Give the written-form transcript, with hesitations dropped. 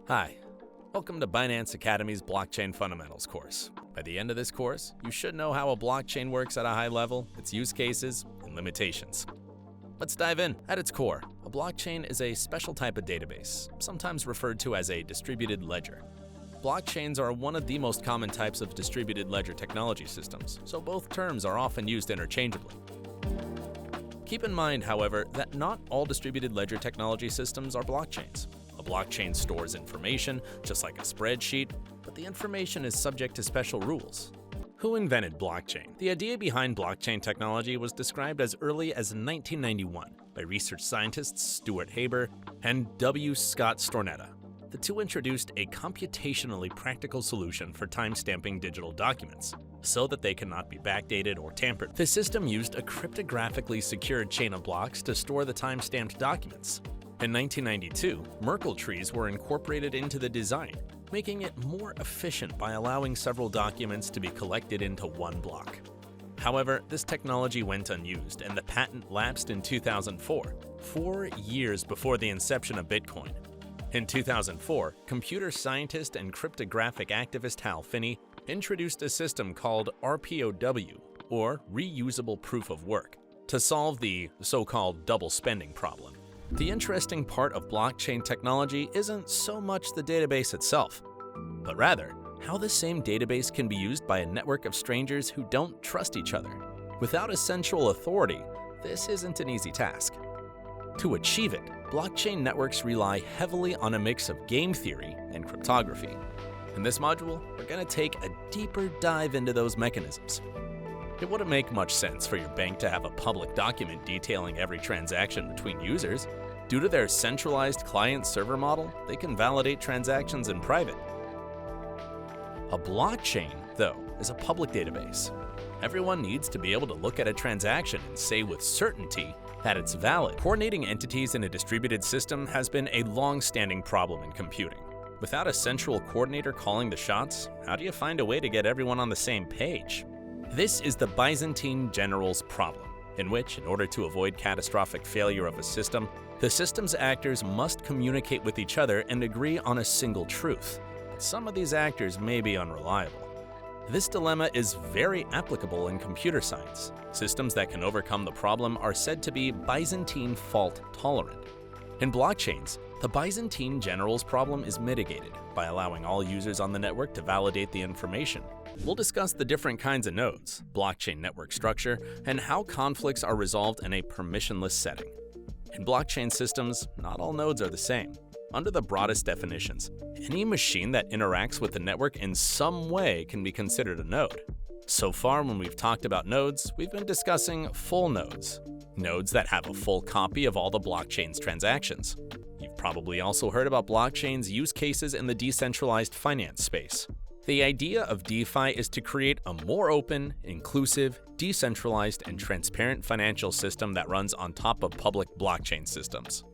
Hi, welcome to Binance Academy's Blockchain Fundamentals course. By the end of this course, you should know how a blockchain works at a high level, its use cases, and limitations. Let's dive in. At its core, a blockchain is a special type of database, sometimes referred to as a distributed ledger. Blockchains are one of the most common types of distributed ledger technology systems, so both terms are often used interchangeably. Keep in mind, however, that not all distributed ledger technology systems are blockchains. A blockchain stores information, just like a spreadsheet, but the information is subject to special rules. Who invented blockchain? The idea behind blockchain technology was described as early as 1991 by research scientists Stuart Haber and W. Scott Stornetta. The two introduced a computationally practical solution for time-stamping digital documents, so that they cannot be backdated or tampered. The system used a cryptographically secured chain of blocks to store the time-stamped documents. In 1992, Merkle trees were incorporated into the design, making it more efficient by allowing several documents to be collected into one block. However, this technology went unused, and the patent lapsed in 2004, 4 years before the inception of Bitcoin. In 2004, computer scientist and cryptographic activist Hal Finney introduced a system called RPOW, or Reusable Proof of Work, to solve the so-called double spending problem. The interesting part of blockchain technology isn't so much the database itself, but rather how the same database can be used by a network of strangers who don't trust each other. Without a central authority, this isn't an easy task. To achieve it, blockchain networks rely heavily on a mix of game theory and cryptography. In this module, we're going to take a deeper dive into those mechanisms. It wouldn't make much sense for your bank to have a public document detailing every transaction between users. Due to their centralized client-server model, they can validate transactions in private. A blockchain, though, is a public database. Everyone needs to be able to look at a transaction and say with certainty that it's valid. Coordinating entities in a distributed system has been a long-standing problem in computing. Without a central coordinator calling the shots, how do you find a way to get everyone on the same page? This is the Byzantine generals' problem, in which, in order to avoid catastrophic failure of a system, the system's actors must communicate with each other and agree on a single truth. But some of these actors may be unreliable. This dilemma is very applicable in computer science. Systems that can overcome the problem are said to be Byzantine fault tolerant. In blockchains, the Byzantine generals' problem is mitigated by allowing all users on the network to validate the information. We'll discuss the different kinds of nodes, blockchain network structure, and how conflicts are resolved in a permissionless setting. In blockchain systems, not all nodes are the same. Under the broadest definitions, any machine that interacts with the network in some way can be considered a node. So far, when we've talked about nodes, we've been discussing full nodes, nodes that have a full copy of all the blockchain's transactions. You've probably also heard about blockchain's use cases in the decentralized finance space. The idea of DeFi is to create a more open, inclusive, decentralized, and transparent financial system that runs on top of public blockchain systems.